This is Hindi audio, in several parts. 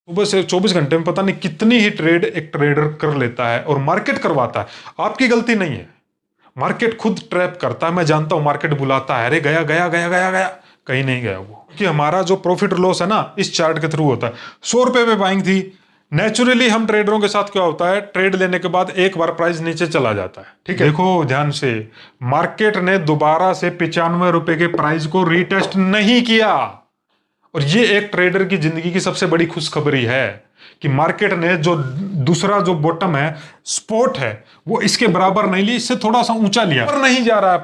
सुबह से 24 घंटे में पता नहीं कितनी ही ट्रेड एक ट्रेडर कर लेता है और मार्केट करवाता है। आपकी गलती नहीं है, मार्केट खुद ट्रैप करता है। मैं जानता हूं मार्केट बुलाता है, अरे गया गया गया गया गया, कहीं नहीं गया वो। कि हमारा जो प्रॉफिट लॉस है ना इस चार्ट के थ्रू होता है। 100 रुपए पे बाइंग थी, नेचुरली हम ट्रेडरों के साथ क्या होता है, ट्रेड लेने के बाद एक बार प्राइस नीचे चला जाता है, ठीक है। देखो ध्यान से, मार्केट ने दोबारा से 95 रुपए के प्राइस को रीटेस्ट नहीं किया। और ये एक ट्रेडर की जिंदगी की सबसे बड़ी खुशखबरी है कि मार्केट ने जो दूसरा जो बॉटम है, स्पॉट है, वो इसके बराबर नहीं ली, इससे थोड़ा सा ऊंचा लिया। ऊपर नहीं जा रहा है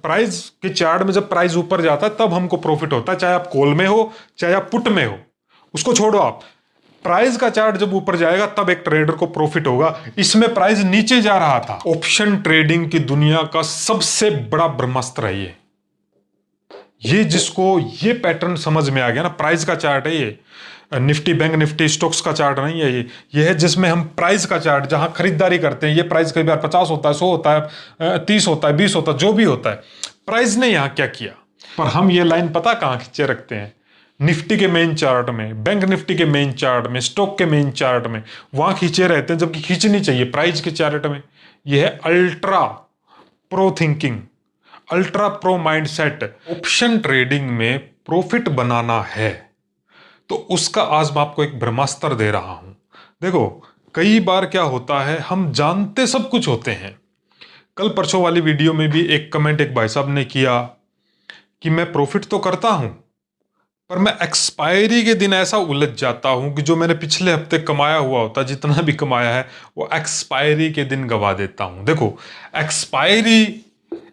प्राइस के चार्ट में जब प्राइस ऊपर जाता है तब हमको प्रॉफिट होता है, चाहे आप कॉल में हो चाहे आप पुट में हो, उसको छोड़ो आप। प्राइस का चार्ट जब ऊपर जाएगा तब एक ट्रेडर को प्रॉफिट होगा। इसमें प्राइस नीचे जा रहा था। ऑप्शन ट्रेडिंग की दुनिया का सबसे बड़ा ब्रह्मास्त्र है ये जिसको ये पैटर्न समझ में आ गया ना, प्राइस का चार्ट है ये, निफ्टी बैंक निफ्टी स्टॉक्स का चार्ट नहीं है ये है जिसमें हम प्राइस का चार्ट, जहां खरीदारी करते हैं, ये प्राइस कई बार 50 होता है, 100 होता है, 30 होता है, 20 होता है, जो भी होता है। प्राइस ने यहां क्या किया, पर हम ये लाइन पता कहां खींचे रखते हैं, निफ्टी के मेन चार्ट में, बैंक निफ्टी के मेन चार्ट में, स्टॉक के मेन चार्ट में, वहां खींचे रहते हैं, जबकि खींचनी चाहिए प्राइस के चार्ट में। यह है ultra pro thinking, ultra pro mindset. Option trading में प्रॉफिट बनाना है तो उसका आज मैं आपको एक ब्रह्मास्त्र दे रहा हूं। देखो कई बार क्या होता है, हम जानते सब कुछ होते हैं। कल परसों वाली वीडियो में भी एक कमेंट एक भाई साहब ने किया कि मैं प्रॉफिट तो करता हूं पर मैं एक्सपायरी के दिन ऐसा उलझ जाता हूं कि जो मैंने पिछले हफ्ते कमाया हुआ होता, जितना भी कमाया है, वो एक्सपायरी के दिन गवा देता हूं। देखो एक्सपायरी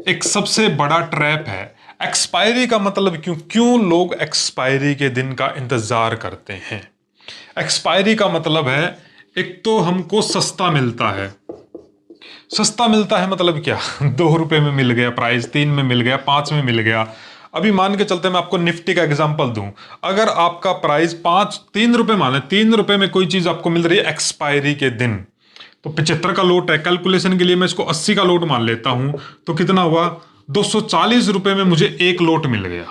एक सबसे बड़ा ट्रैप है। एक्सपायरी का मतलब क्यों लोग एक्सपायरी के दिन का इंतजार करते हैं। एक्सपायरी का मतलब है, एक तो हमको सस्ता मिलता है। सस्ता मिलता है मतलब क्या 2 रुपए में मिल गया प्राइस, 3 में मिल गया, 5 में मिल गया। अभी मान के चलते मैं आपको निफ्टी का एग्जांपल दूं, अगर आपका प्राइस 3 रुपए माने, 3 रुपए में कोई चीज आपको मिल रही है एक्सपायरी के दिन, तो 75 का लोट है, कैलकुलेशन के लिए मैं इसको 80 का लोट मान लेता हूं, तो कितना हुआ, 240 रुपए में मुझे एक लोट मिल गया।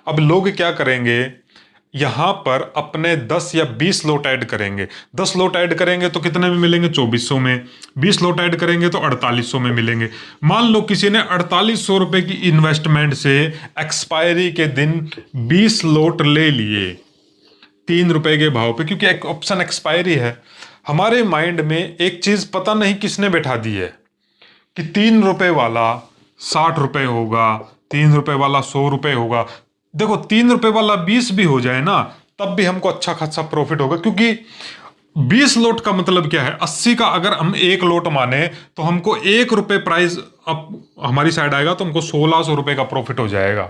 अब लोग क्या करेंगे, यहां पर अपने 10 या 20 लोट ऐड करेंगे। 10 लोट ऐड करेंगे तो कितने में मिलेंगे, 2400 में। 20 लोट ऐड करेंगे तो 4800 में मिलेंगे। मान लो किसी ने 4800 रुपए की इन्वेस्टमेंट से एक्सपायरी के दिन 20 लोट ले लिए 3 रुपए के भाव पे, क्योंकि एक ऑप्शन एक्सपायरी है। हमारे माइंड में एक चीज पता नहीं किसने बैठा दी है कि 3 रुपए वाला 60 रुपए होगा, 3 रुपए वाला 100 रुपए होगा। देखो 3 रुपए वाला 20 भी हो जाए ना, तब भी हमको अच्छा खासा प्रॉफिट होगा, क्योंकि 20 लोट का मतलब क्या है, 80 का अगर हम एक लोट माने तो हमको 1 रुपए प्राइस अब हमारी साइड आएगा तो हमको 1600 रुपए का प्रॉफिट हो जाएगा।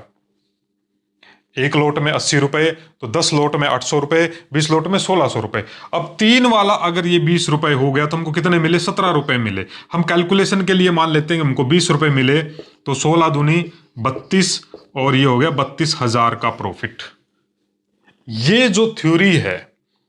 एक लोट में 80 रुपए, तो 10 लोट में 800 रुपए, 20 लोट में 1600 रुपए। अब 3 वाला अगर ये 20 रुपए हो गया तो हमको कितने मिले, 17 रुपए मिले। हम कैलकुलेशन के लिए मान लेते हैं हमको 20 रुपए मिले, तो 16 दूनी 32, और ये हो गया 32,000 का प्रॉफिट। ये जो थ्योरी है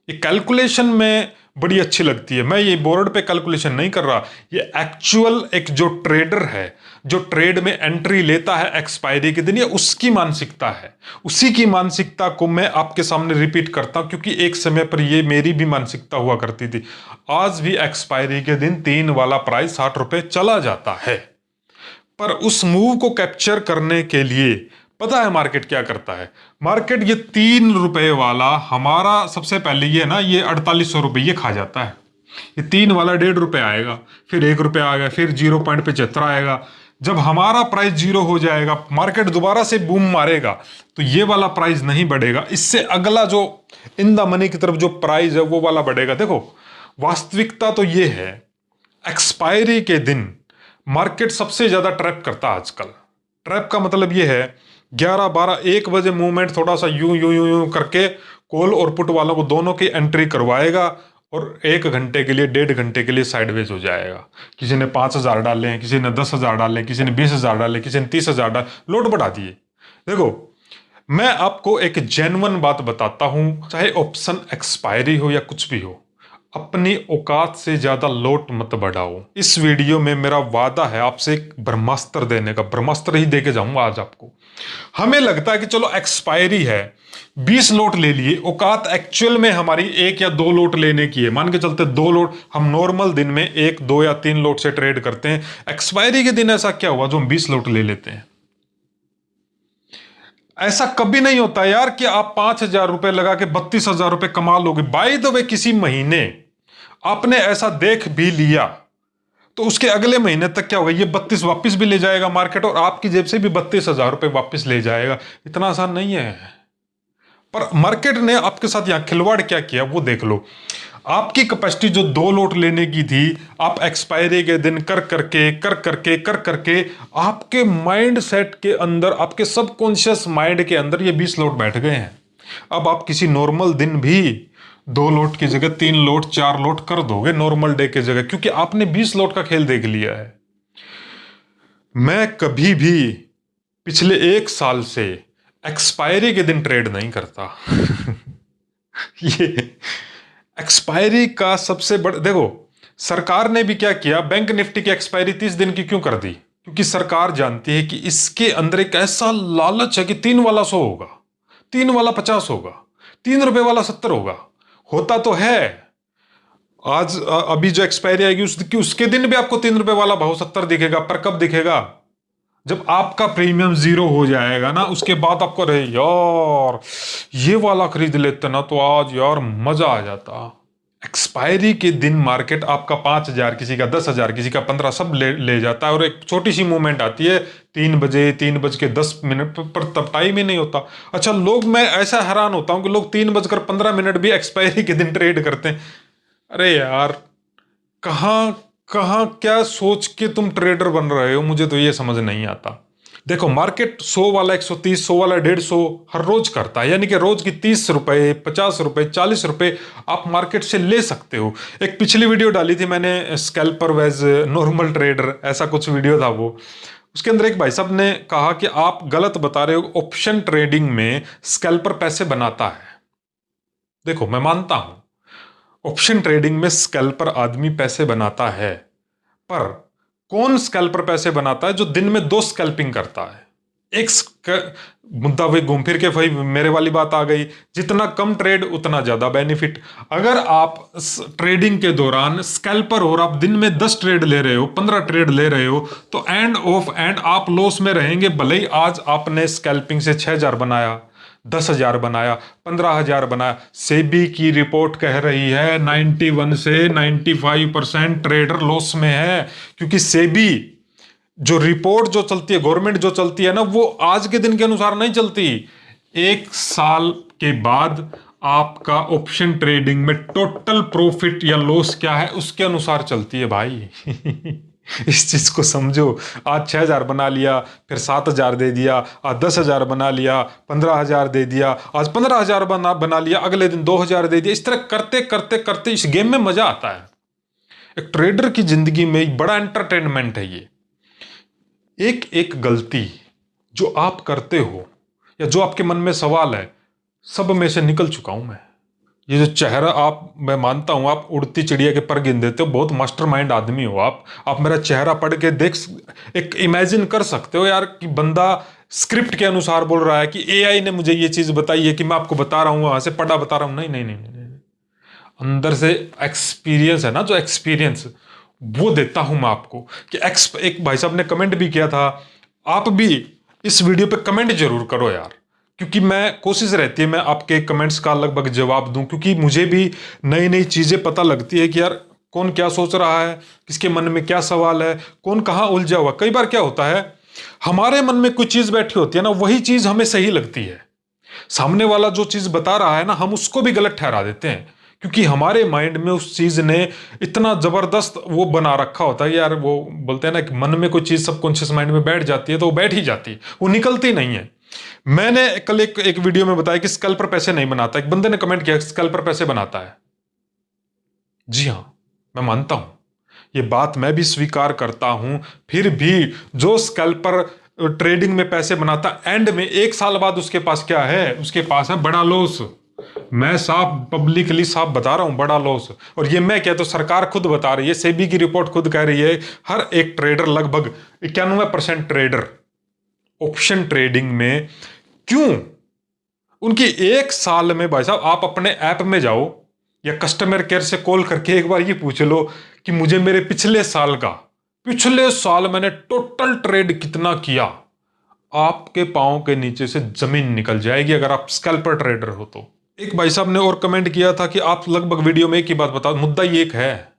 ये कैलकुलेशन में बड़ी अच्छी लगती है। मैं ये बोर्ड पे कैलकुलेशन नहीं कर रहा, ये एक्चुअल एक जो ट्रेडर है, जो ट्रेड में एंट्री लेता है एक्सपायरी के दिन, ये उसकी मानसिकता है। उसी की मानसिकता को मैं आपके सामने रिपीट करता हूं, क्योंकि एक समय पर ये मेरी भी मानसिकता हुआ करती थी। आज भी एक्सपायरी के दिन 3 वाला प्राइस 60 रुपए चला जाता है, पर उस मूव को कैप्चर करने के लिए पता है मार्केट क्या करता है। मार्केट ये 3 रुपए वाला हमारा सबसे पहले ये ना, ये 4800 रुपए ये खा जाता है। ये 3 वाला 1.5 रुपए आएगा, फिर 1 रुपया आएगा, फिर 0.75 आएगा। जब हमारा प्राइस 0 हो जाएगा, मार्केट दोबारा से बूम मारेगा, तो ये वाला प्राइस नहीं बढ़ेगा, इससे अगला जो इन द मनी की तरफ जो प्राइस है वो वाला बढ़ेगा। देखो वास्तविकता तो ये है, एक्सपायरी के दिन मार्केट सबसे ज्यादा ट्रैप करता है आजकल। ट्रैप का मतलब ये है 11, 12, 1 बजे मूवमेंट थोड़ा सा यूं यूं यूं यूं करके कॉल और पुट वालों को दोनों की एंट्री करवाएगा, और 1 घंटे के लिए 1.5 घंटे के लिए साइडवेज हो जाएगा। किसी ने 5,000 डाले हैं, किसी ने 10,000 डाले, किसी ने 20,000 डाले, किसी ने 30,000 डाले, लोड बढ़ा दिए। देखो मैं आपको एक जेन्युइन बात बताता हूं, चाहे ऑप्शन एक्सपायरी हो या कुछ भी हो, अपनी औकात से ज्यादा लोट मत बढ़ाओ। इस वीडियो में मेरा वादा है आपसे एक ब्रह्मास्त्र देने का, ब्रह्मास्त्र ही देके जाऊंगा आज आपको। हमें लगता है कि चलो एक्सपायरी है, 20 लोट ले लिए, औकात एक्चुअल में हमारी 1 या 2 लोट लेने की है। मान के चलते 2 लोट, हम नॉर्मल दिन में 1, 2 या 3 लोट से ट्रेड करते हैं। एक्सपायरी के दिन ऐसा क्या हुआ जो हम 20 लोट ले लेते हैं? ऐसा कभी नहीं होता यार कि आप 5,000 रुपए लगा के 32,000 रुपए कमा लोगे। बाय द वे, किसी महीने आपने ऐसा देख भी लिया तो उसके अगले महीने तक क्या होगा, ये 32 वापस भी ले जाएगा मार्केट और आपकी जेब से भी 32,000 रुपए वापस ले जाएगा। इतना आसान नहीं है। पर मार्केट ने आपके साथ यहां खिलवाड़ क्या किया वो देख लो। आपकी कैपेसिटी जो 2 लोट लेने की थी, आप एक्सपायरी के दिन कर करके आपके माइंड सेट के अंदर, आपके सबकॉन्शियस माइंड के अंदर ये 20 लोट बैठ गए हैं। अब आप किसी नॉर्मल दिन भी 2 लोट की जगह 3 लोट 4 लोट कर दोगे नॉर्मल डे की जगह, क्योंकि आपने 20 लोट का खेल देख लिया है। मैं कभी भी पिछले 1 साल से एक्सपायरी के दिन ट्रेड नहीं करता। ये एक्सपायरी का सबसे बड़ा देखो, सरकार ने भी क्या किया, बैंक निफ्टी की एक्सपायरी 30 दिन की क्यों कर दी? क्योंकि सरकार जानती है कि इसके अंदर एक ऐसा लालच है कि 3 वाला 100 होगा, 3 वाला 50 होगा, 3 रुपए वाला 70 होगा। होता तो है। आज अभी जो एक्सपायरी आएगी उसके दिन भी आपको 3 रुपए वाला भाव 70 दिखेगा। पर कब दिखेगा? जब आपका प्रीमियम 0 हो जाएगा ना, उसके बाद आपको रहे यार ये वाला खरीद लेते ना तो आज यार मजा आ जाता। एक्सपायरी के दिन मार्केट आपका 5,000, किसी का 10,000, किसी का 15 सब ले जाता है और एक छोटी सी मूवमेंट आती है 3 बजे, 3:10 पर तब टाइम ही नहीं होता। अच्छा, मैं ऐसा हैरान होता हूं कि लोग 3:15 भी एक्सपायरी के दिन ट्रेड करते हैं। अरे यार, कहां कहां क्या सोच के तुम ट्रेडर बन रहे हो, मुझे तो ये समझ नहीं आता। देखो, मार्केट 100 वाला 130, 100 वाला 150 हर रोज करता है, यानी कि रोज की 30 रुपए, 50 रुपए, 40 रुपए आप मार्केट से ले सकते हो। एक पिछली वीडियो डाली थी मैंने, स्कैल्पर वेज नॉर्मल ट्रेडर, ऐसा कुछ वीडियो था वो। उसके अंदर एक भाई साहब ने कहा कि आप गलत बता रहे हो, ऑप्शन ट्रेडिंग में स्कैल्पर पैसे बनाता है। देखो, मैं मानता हूं ऑप्शन ट्रेडिंग में स्कैल्पर आदमी पैसे बनाता है, पर कौन स्कैल्पर पैसे बनाता है? जो दिन में 2 स्कैल्पिंग करता है। मुद्दा वही घूम फिर के भाई मेरे वाली बात आ गई, जितना कम ट्रेड उतना ज्यादा बेनिफिट। अगर आप ट्रेडिंग के दौरान स्कैल्पर और आप दिन में 10 ट्रेड ले रहे हो, 15 ट्रेड ले रहे हो, तो एंड आप लॉस में रहेंगे। भले ही आज आपने स्कैल्पिंग से 6,000 बनाया, 10,000 बनाया, 15,000 बनाया, सेबी की रिपोर्ट कह रही है 91 से 95% ट्रेडर लॉस में है। क्योंकि सेबी जो रिपोर्ट जो चलती है, गवर्नमेंट जो चलती है ना, वो आज के दिन के अनुसार नहीं चलती। 1 साल के बाद आपका ऑप्शन ट्रेडिंग में टोटल प्रॉफिट या लॉस क्या है उसके अनुसार चलती है भाई। इस चीज को समझो। आज 6,000 बना लिया, फिर 7,000 दे दिया, आज 10,000 बना लिया, 15,000 दे दिया, आज 15,000 बना लिया, अगले दिन 2,000 दे दिया। इस तरह करते करते करते इस गेम में मजा आता है। एक ट्रेडर की जिंदगी में एक बड़ा एंटरटेनमेंट है ये। एक एक गलती जो आप करते हो या जो आपके मन में सवाल है, सब में से निकल चुका हूं मैं। ये जो चेहरा मैं मानता हूं आप उड़ती चिड़िया के पर गिन देते हो, बहुत मास्टरमाइंड आदमी हो आप मेरा चेहरा पढ़ के एक इमेजिन कर सकते हो यार कि बंदा स्क्रिप्ट के अनुसार बोल रहा है कि एआई ने मुझे ये चीज बताई है कि मैं आपको बता रहा हूं, वहां से पढ़ा बता रहा हूं। नहीं नहीं नहीं नहीं, नहीं। अंदर से एक्सपीरियंस है ना, जो एक्सपीरियंस वो देता हूं मैं आपको। कि एक भाई साहब ने कमेंट भी किया था, आप भी इस वीडियो पे कमेंट जरूर करो यार, क्योंकि मैं कोशिश रहती है मैं आपके कमेंट्स का लगभग जवाब दूं, क्योंकि मुझे भी नई नई चीजें पता लगती है कि यार कौन क्या सोच रहा है, किसके मन में क्या सवाल है, कौन कहाँ उलझा हुआ। कई बार क्या होता है, हमारे मन में कोई चीज बैठी होती है ना, वही चीज हमें सही लगती है। सामने वाला जो चीज बता रहा है ना, हम उसको भी गलत ठहरा देते हैं, क्योंकि हमारे माइंड में उस चीज ने इतना जबरदस्त वो बना रखा होता है यार। वो बोलते हैं ना कि मन में कोई चीज सबकॉन्शियस माइंड में बैठ जाती है तो वो बैठ ही जाती है, वो निकलती नहीं है। मैंने कल एक वीडियो में बताया कि स्कैल्पर पैसे नहीं बनाता। एक बंदे ने कमेंट किया स्कैल्पर पैसे बनाता है। जी हां, मैं मानता हूं, ये बात मैं भी स्वीकार करता हूं। फिर भी जो स्कैल्पर ट्रेडिंग में पैसे बनाता, एंड में 1 साल बाद उसके पास क्या है, उसके पास है बड़ा लॉस। मैं साफ पब्लिकली साफ बता रहा हूं, बड़ा लॉस। और ये मैं क्या, तो सरकार खुद बता रही है, सेबी की रिपोर्ट खुद कह रही है, हर एक ट्रेडर लगभग 91% ट्रेडर ऑप्शन ट्रेडिंग में। क्यों? उनकी एक साल में, भाई साहब आप अपने ऐप में जाओ या कस्टमर केयर से कॉल करके एक बार ये पूछ लो कि मुझे मेरे पिछले साल मैंने टोटल ट्रेड कितना किया, आपके पांव के नीचे से जमीन निकल जाएगी अगर आप स्कैल्पर ट्रेडर हो तो। एक भाई साहब ने और कमेंट किया था कि आप लगभग वीडियो में एक ही बात बताओ, मुद्दा ये एक है,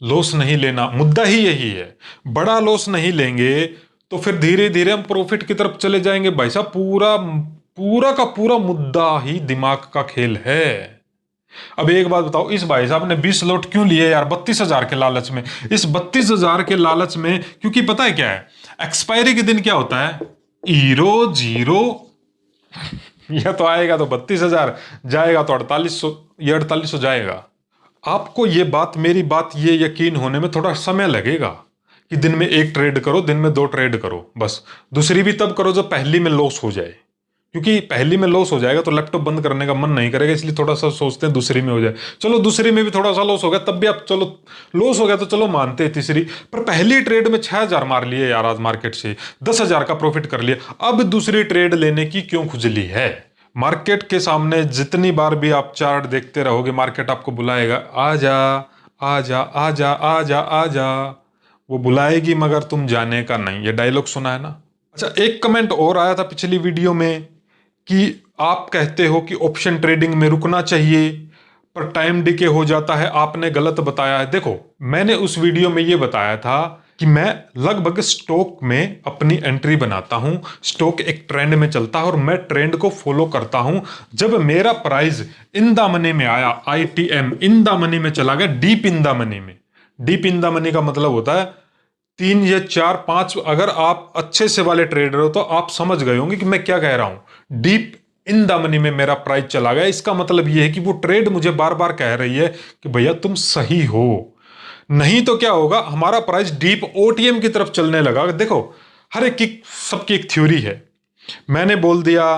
लॉस नहीं लेना, मुद्दा ही यही है। बड़ा लॉस नहीं लेंगे तो फिर धीरे धीरे हम प्रॉफिट की तरफ चले जाएंगे। भाई साहब पूरा पूरा का पूरा मुद्दा ही दिमाग का खेल है। अब एक बात बताओ, इस भाई साहब ने 20 लॉट क्यों लिए यार 32,000 के लालच में? इस 32,000 के लालच में, क्योंकि पता है क्या है, एक्सपायरी के दिन क्या होता है, ईरो जीरो। यह तो आएगा तो 32,000, जाएगा तो 4800, ये 4800 जाएगा। आपको ये बात, मेरी बात ये यकीन होने में थोड़ा समय लगेगा कि दिन में एक ट्रेड करो, दिन में 2 ट्रेड करो बस। दूसरी भी तब करो जब पहली में लॉस हो जाए, क्योंकि पहली में लॉस हो जाएगा तो लैपटॉप बंद करने का मन नहीं करेगा, इसलिए थोड़ा सा सोचते हैं दूसरी में हो जाए। चलो दूसरी में भी थोड़ा सा लॉस हो गया, तब भी आप चलो लॉस हो गया तो चलो मानते हैं तीसरी। पर पहली ट्रेड में 6,000 मार लिए यार, आज मार्केट से 10,000 का प्रॉफिट कर लिया, अब दूसरी ट्रेड लेने की क्यों खुजली है? मार्केट के सामने जितनी बार भी आप चार्ट देखते रहोगे, मार्केट आपको बुलाएगा, आजा आजा आजा आजा आजा, वो बुलाएगी मगर तुम जाने का नहीं। ये डायलॉग सुना है ना? अच्छा, एक कमेंट और आया था पिछली वीडियो में कि आप कहते हो कि ऑप्शन ट्रेडिंग में रुकना चाहिए पर टाइम डिके हो जाता है, आपने गलत बताया है। देखो, मैंने उस वीडियो में ये बताया था कि मैं लगभग स्टॉक में अपनी एंट्री बनाता हूं, स्टॉक एक ट्रेंड में चलता है और मैं ट्रेंड को फॉलो करता हूं। जब मेरा प्राइस इन द मनी में आया, ITM इन द मनी में चला गया, डीप इन द मनी में। डीप इन द मनी का मतलब होता है 3 या 4 5, अगर आप अच्छे से वाले ट्रेडर हो तो आप समझ गए होंगे कि मैं क्या कह रहा हूं। डीप इन द मनी में मेरा प्राइस चला गया, इसका मतलब यह है कि वो ट्रेड मुझे बार बार कह रही है कि भैया तुम सही हो। नहीं तो क्या होगा, हमारा प्राइस डीप OTM की तरफ चलने लगा। देखो, हर एक की, सबकी एक थ्योरी है। मैंने बोल दिया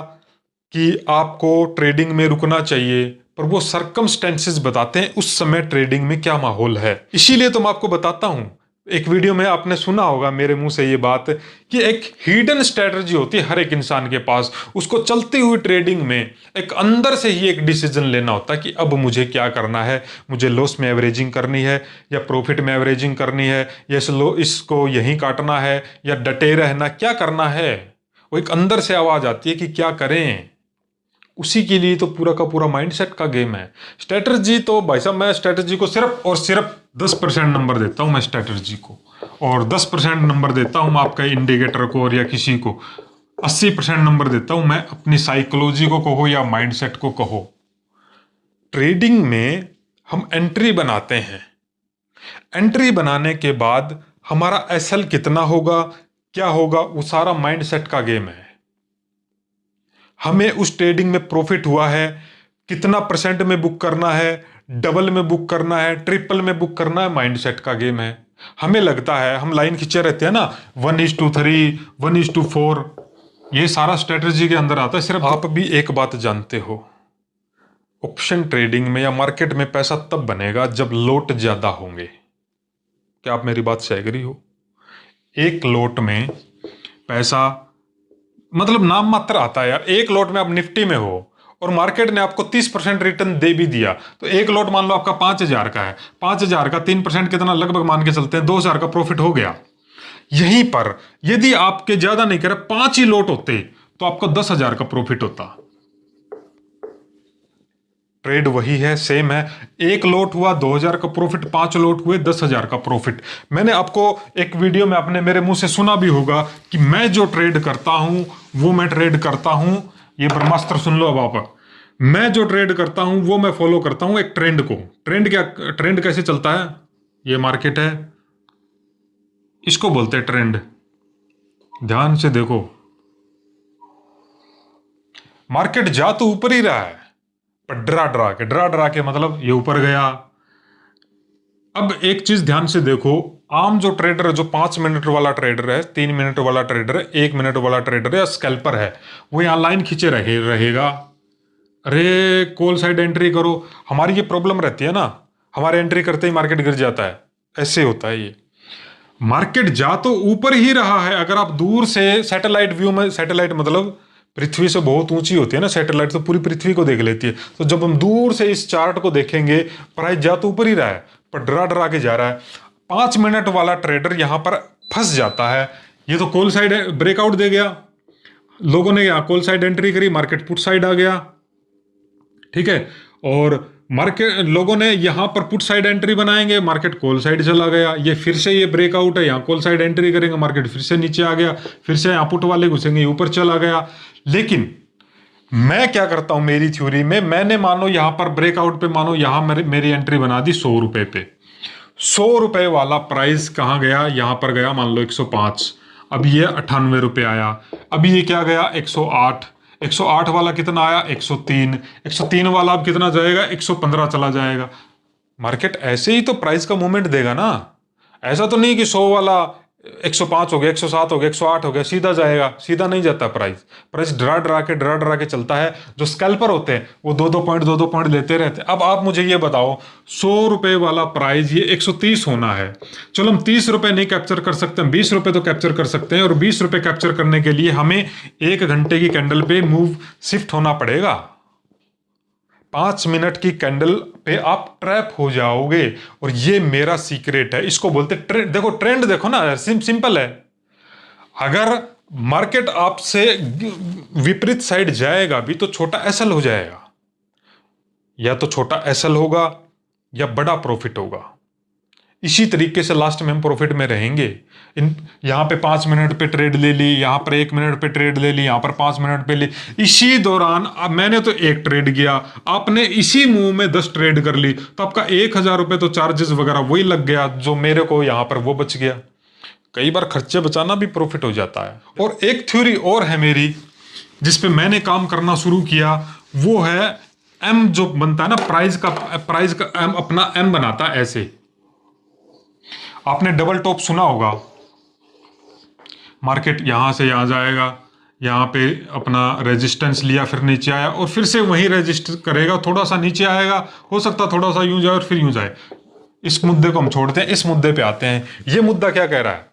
कि आपको ट्रेडिंग में रुकना चाहिए, पर वो सर्कमस्टेंसेस बताते हैं उस समय ट्रेडिंग में क्या माहौल है। इसीलिए तो मैं आपको बताता हूं, एक वीडियो में आपने सुना होगा मेरे मुंह से ये बात कि एक हिडन स्ट्रेटजी होती है हर एक इंसान के पास। उसको चलती हुई ट्रेडिंग में एक अंदर से ही एक डिसीजन लेना होता है कि अब मुझे क्या करना है, मुझे लॉस में एवरेजिंग करनी है या प्रॉफिट में एवरेजिंग करनी है, या इसको यहीं काटना है या डटे रहना, क्या करना है। वो एक अंदर से आवाज आती है कि क्या करें। उसी के लिए तो पूरा का पूरा माइंडसेट का गेम है। स्ट्रेटजी तो भाई साहब, मैं स्ट्रेटजी को सिर्फ और सिर्फ 10% नंबर देता हूं मैं स्ट्रेटजी को, और 10% नंबर देता हूं मैं आपका इंडिकेटर को और या किसी को। 80% नंबर देता हूं मैं अपनी साइकोलॉजी को कहो या माइंडसेट को कहो। ट्रेडिंग में हम एंट्री बनाते हैं, एंट्री बनाने के बाद हमारा SL कितना होगा, क्या होगा, वो सारा माइंडसेट का गेम है। हमें उस ट्रेडिंग में प्रॉफिट हुआ है, कितना परसेंट में बुक करना है, डबल में बुक करना है, ट्रिपल में बुक करना है, माइंडसेट का गेम है। हमें लगता है, हम लाइन खींचे रहते हैं ना, 1:3, 1:4, ये सारा स्ट्रेटजी के अंदर आता है। सिर्फ आप भी एक बात जानते हो, ऑप्शन ट्रेडिंग में या मार्केट में पैसा तब बनेगा जब लोट ज्यादा होंगे। क्या आप मेरी बात से एग्री हो? एक लोट में पैसा मतलब नाम मात्र आता है यार। एक लॉट में आप निफ्टी में हो और मार्केट ने आपको 30% रिटर्न दे भी दिया, तो एक लॉट मान लो आपका 5,000 का है, 5,000 का 3% कितना, लगभग मान के चलते हैं 2,000 का प्रॉफिट हो गया। यहीं पर यदि आपके ज्यादा नहीं करे 5 ही लॉट होते तो आपको 10,000 का प्रॉफिट होता। ट्रेड वही है, सेम है। एक लॉट हुआ 2,000 का प्रॉफिट, 5 लॉट हुए 10,000 का प्रॉफिट। मैंने आपको एक वीडियो में आपने मेरे मुंह से सुना भी होगा कि मैं जो ट्रेड करता हूं वो मैं ट्रेड करता हूं। ये ब्रह्मास्त्र सुन लो अब आप। मैं जो ट्रेड करता हूं वो मैं फॉलो करता हूं एक ट्रेंड को। ट्रेंड क्या, ट्रेंड कैसे चलता है? ये मार्केट है, इसको बोलते हैं ट्रेंड। ध्यान से देखो, मार्केट जा तो ऊपर ही रहा है पर डरा डरा के मतलब ये ऊपर गया। अब एक चीज ध्यान से देखो, आम जो ट्रेडर है, जो 5 मिनट वाला ट्रेडर है, 3 मिनट वाला ट्रेडर है, 1 मिनट वाला ट्रेडर है या स्कैल्पर है, वो यहां लाइन खींचे रहेगा। अरे कॉल साइड एंट्री करो, हमारी ये प्रॉब्लम रहती है ना, हमारे एंट्री करते ही मार्केट गिर जाता है, ऐसे होता है ये। मार्केट जा तो ऊपर ही रहा है, अगर आप दूर से सैटेलाइट व्यू में, सैटेलाइट मतलब पृथ्वी से बहुत ऊंची होती है ना सैटेलाइट, तो पूरी पृथ्वी को देख लेती है, तो जब हम दूर से इस चार्ट को देखेंगे, प्राइस जा तो ऊपर ही रहा है पर डरा डरा के जा रहा है। 5 मिनट वाला ट्रेडर यहां पर फंस जाता है। ये तो कॉल साइड ब्रेकआउट दे गया, लोगों ने यहाँ कॉल साइड एंट्री करी, मार्केट पुट साइड आ गया, ठीक है। और मार्केट लोगों ने यहां पर पुट साइड एंट्री बनाएंगे, मार्केट कॉल साइड चला गया, ये फिर से ये ब्रेकआउट है, यहाँ कॉल साइड एंट्री करेंगे, मार्केट फिर से नीचे आ गया, फिर से यहाँ पुट वाले घुसेंगे, ऊपर चला गया। लेकिन मैं क्या करता हूं, मेरी थ्योरी में मैंने मानो यहां पर ब्रेकआउट पे, मानो यहां मेरी एंट्री बना दी 100 रुपए पे, 100 रुपए वाला प्राइस कहां गया, यहां पर गया मान लो 105, अब ये 98 रुपए आया, अभी ये क्या गया 108, 108 वाला कितना आया 103, 103 वाला अब कितना जाएगा 115 चला जाएगा। मार्केट ऐसे ही तो प्राइस का मूवमेंट देगा ना, ऐसा तो नहीं कि 100 वाला 105 हो गया, 107 हो गया, 108 हो गया सीधा जाएगा, सीधा नहीं जाता प्राइस। प्राइस डरा डरा के चलता है। जो स्कैल्पर होते हैं वो दो दो पॉइंट लेते रहते हैं। अब आप मुझे ये बताओ, 100 रुपए वाला प्राइस ये 130 होना है, चलो हम 30 रुपए नहीं कैप्चर कर सकते, हम 20 रुपए तो कैप्चर कर सकते हैं, और 20 रुपए कैप्चर करने के लिए हमें 1 घंटे की कैंडल पे मूव शिफ्ट होना पड़ेगा। 5 मिनट की कैंडल पे आप ट्रैप हो जाओगे, और ये मेरा सीक्रेट है, इसको बोलते ट्रेंड। देखो ट्रेंड देखो ना, सिंपल है। अगर मार्केट आपसे विपरीत साइड जाएगा भी तो छोटा एसएल हो जाएगा, या तो छोटा एसएल होगा या बड़ा प्रॉफिट होगा। इसी तरीके से लास्ट में हम प्रॉफिट में रहेंगे। यहां पे 5 मिनट पे ट्रेड ले ली, यहां पर 1 मिनट पे ट्रेड ले ली, यहां पर 5 मिनट पे ली, इसी दौरान अब मैंने तो एक ट्रेड किया, आपने इसी मूव में 10 ट्रेड कर ली, तो आपका 1,000 रुपए तो चार्जेस वगैरह वही लग गया, जो मेरे को यहां पर वो बच गया। कई बार खर्चे बचाना भी प्रॉफिट हो जाता है। और एक थ्योरी और है मेरी जिसपे मैंने काम करना शुरू किया, वो है एम जो बनता है ना, प्राइस का एम अपना एम बनाता है ऐसे। आपने डबल टॉप सुना होगा, मार्केट यहां से यहां जाएगा, यहां पे अपना रेजिस्टेंस लिया, फिर नीचे आया और फिर से वहीं रेजिस्ट करेगा, थोड़ा सा नीचे आएगा, हो सकता थोड़ा सा यूं जाए और फिर यूं जाए। इस मुद्दे को हम छोड़ते हैं, इस मुद्दे पे आते हैं। ये मुद्दा क्या कह रहा है,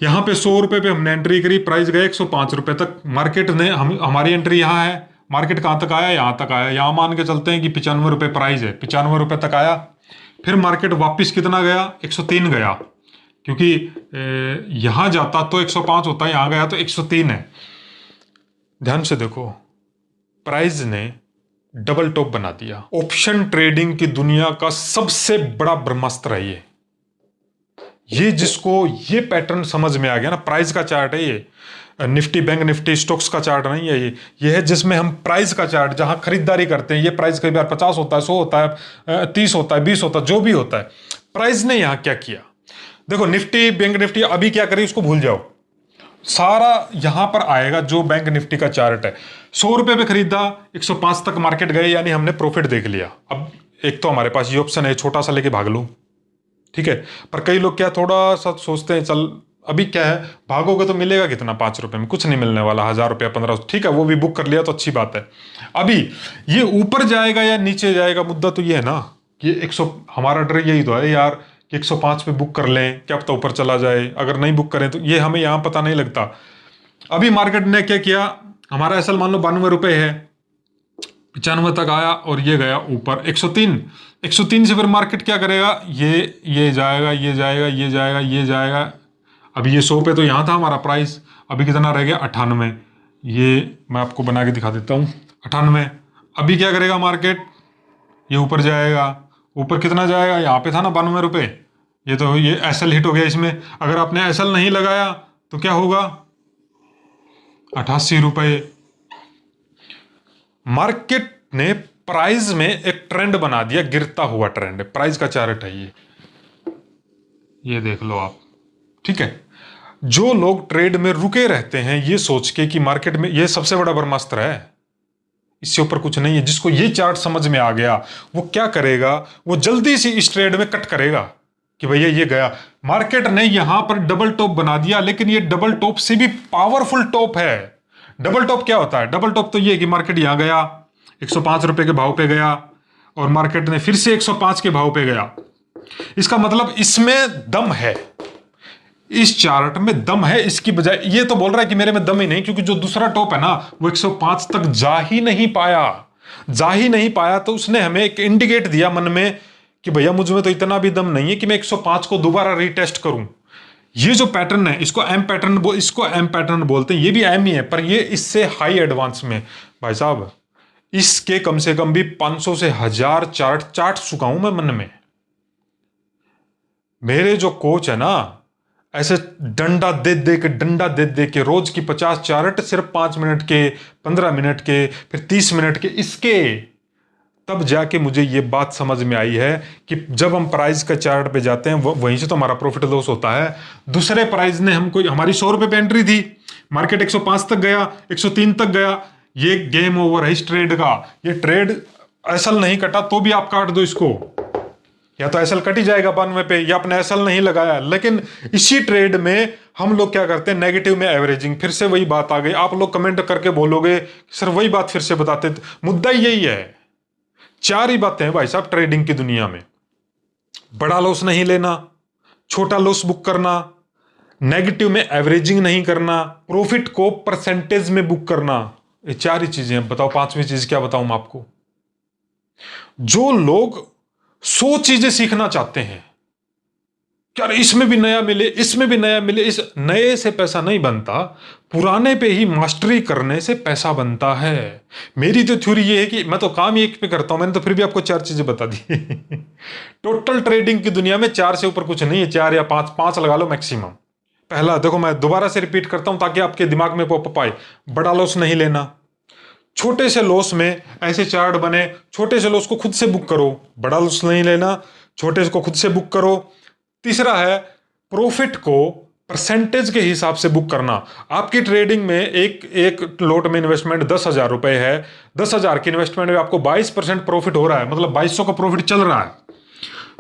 यहां पे 100 रुपए पे हमने एंट्री करी, प्राइस गए 105 रुपए तक, मार्केट ने हमारी एंट्री यहां है, मार्केट कहां तक आया, यहां तक आया, यहां मान के चलते हैं कि 95 रुपए प्राइस है, 95 रुपए तक आया, फिर मार्केट वापस कितना गया 103 गया, क्योंकि यहां जाता तो 105 होता है, यहां गया तो 103 है। ध्यान से देखो, प्राइस ने डबल टॉप बना दिया। ऑप्शन ट्रेडिंग की दुनिया का सबसे बड़ा ब्रह्मास्त्र है ये जिसको ये पैटर्न समझ में आ गया ना, प्राइस का चार्ट है ये, निफ्टी बैंक निफ्टी स्टॉक्स का चार्ट नहीं है ये है जिसमें हम प्राइस का चार्ट, जहां खरीदारी करते हैं, ये प्राइस कई बार 50 होता है, 100 होता है, 30 होता है, 20 होता है, जो भी होता है। प्राइस ने यहां क्या किया, देखो निफ्टी बैंक निफ्टी अभी क्या करें, उसको भूल जाओ, सारा यहां पर आएगा जो बैंक निफ्टी का चार्ट है। 100 रुपए पे खरीदा, 105 तक मार्केट गए, यानी हमने प्रॉफिट देख लिया। अब एक तो हमारे पास ये ऑप्शन है, छोटा सा लेके भाग लूं, ठीक है। पर कई लोग क्या थोड़ा सा सोचते हैं, चल अभी क्या है, भागोगे तो मिलेगा कितना, 5 रुपए में कुछ नहीं मिलने वाला, 1,000 रुपया 1500, ठीक है, वो भी बुक कर लिया तो अच्छी बात है। अभी ये ऊपर जाएगा या नीचे जाएगा, मुद्दा तो ये है ना, कि 100, हमारा डर यही तो है यार कि 105 पे बुक कर लें, क्या पता ऊपर चला जाए, अगर नहीं बुक करें तो ये हमें यहाँ पता नहीं लगता। अभी मार्केट ने क्या किया, हमारा एसएल मान लो 92 रुपए है, 95 तक आया और ये गया ऊपर 103, 103 से फिर मार्केट क्या करेगा, ये जाएगा, ये जाएगा, ये जाएगा, ये जाएगा। अभी ये 100 पे तो यहाँ था हमारा प्राइस, अभी कितना रह गया 98, ये मैं आपको बना के दिखा देता हूँ, 98। अभी क्या करेगा मार्केट, ये ऊपर जाएगा, ऊपर कितना जाएगा, यहाँ पे था ना 92 रुपए, ये तो ये एसएल हिट हो गया इसमें। अगर आपने एसएल नहीं लगाया तो क्या होगा, 88 रुपए। मार्केट ने प्राइस में एक ट्रेंड बना दिया, गिरता हुआ ट्रेंड, प्राइस का चार्ट है ये देख लो आप, ठीक है। जो लोग ट्रेड में रुके रहते हैं ये सोच के कि मार्केट में, ये सबसे बड़ा ब्रह्मास्त्र है, इससे ऊपर कुछ नहीं है। जिसको ये चार्ट समझ में आ गया वो क्या करेगा, वो जल्दी से इस ट्रेड में कट करेगा कि भैया ये गया। मार्केट ने यहां पर डबल टॉप बना दिया, लेकिन ये डबल टॉप से भी पावरफुल टॉप है। डबल टॉप क्या होता है, डबल टॉप तो ये कि मार्केट यहां गया, 105 रुपए के भाव पे गया और मार्केट ने फिर से 105 के भाव पे गया। इसका मतलब इसमें दम है, इस चार्ट में दम है। इसकी बजाय ये तो बोल रहा है कि मेरे में दम ही नहीं, क्योंकि जो दूसरा टॉप है ना वो 105 तक जा ही नहीं पाया। तो उसने हमें एक इंडिकेट दिया मन में कि भैया मुझ में तो इतना भी दम नहीं है कि मैं 105 को दोबारा रीटेस्ट करूं। ये जो पैटर्न है इसको एम पैटर्न बोलते हैं। ये भी एम ही है, पर ये इससे हाई एडवांस में भाई साहब, इसके कम से कम भी 500 से 1000 चार्ट चुका हूं मैं मन में। मेरे जो कोच है ना, ऐसे डंडा दे दे के रोज की 50 चार्ट सिर्फ 5 मिनट के, 15 मिनट के, फिर 30 मिनट के, इसके तब जाके मुझे ये बात समझ में आई है कि जब हम प्राइस का चार्ट पे जाते हैं वहीं से तो हमारा प्रॉफिट लॉस होता है। दूसरे प्राइस ने हमको, हमारी 100 रुपए पे एंट्री थी, मार्केट 105 तक गया, 103 तक गया, ये गेम ओवर है इस ट्रेड का। ये ट्रेड एसएल नहीं कटा तो भी आप काट दो इसको, या तो एसएल कट ही जाएगा 92 पे, या आपने एसएल नहीं लगाया। लेकिन इसी ट्रेड में हम लोग क्या करते हैं, नेगेटिव में एवरेजिंग। फिर से वही बात आ गई, आप लोग कमेंट करके बोलोगे सर वही बात फिर से बताते। मुद्दा यही है, 4 ही बातें हैं भाई साहब ट्रेडिंग की दुनिया में। बड़ा लॉस नहीं लेना, छोटा लॉस बुक करना, नेगेटिव में एवरेजिंग नहीं करना, प्रॉफिट को परसेंटेज में बुक करना। ये 4 ही चीजें हैं। बताओ 5वीं चीज क्या बताऊं मैं आपको। जो लोग 100 चीजें सीखना चाहते हैं, यार इसमें भी नया मिले, इसमें भी नया मिले, इस नए से पैसा नहीं बनता, पुराने पे ही मास्टरी करने से पैसा बनता है। मेरी तो थ्योरी ये है कि मैं तो काम ही एक पे करता हूं, मैंने तो फिर भी आपको 4 चीजें बता दी। टोटल ट्रेडिंग की दुनिया में 4 से ऊपर कुछ नहीं है, 4 या 5 लगा लो मैक्सिमम। पहला देखो, मैं दोबारा से रिपीट करता हूं ताकि आपके दिमाग में पॉपअप आए। बड़ा लॉस नहीं लेना, छोटे से लॉस में ऐसे चार्ट बने, छोटे से लॉस को खुद से बुक करो। बड़ा लॉस नहीं लेना, छोटे को खुद से बुक करो। तीसरा है प्रॉफिट को परसेंटेज के हिसाब से बुक करना। आपकी ट्रेडिंग में एक लोट में इन्वेस्टमेंट 10,000 रुपए है, 10,000 की इन्वेस्टमेंट में आपको 22% प्रॉफिट हो रहा है, मतलब 2200 का प्रॉफिट चल रहा है।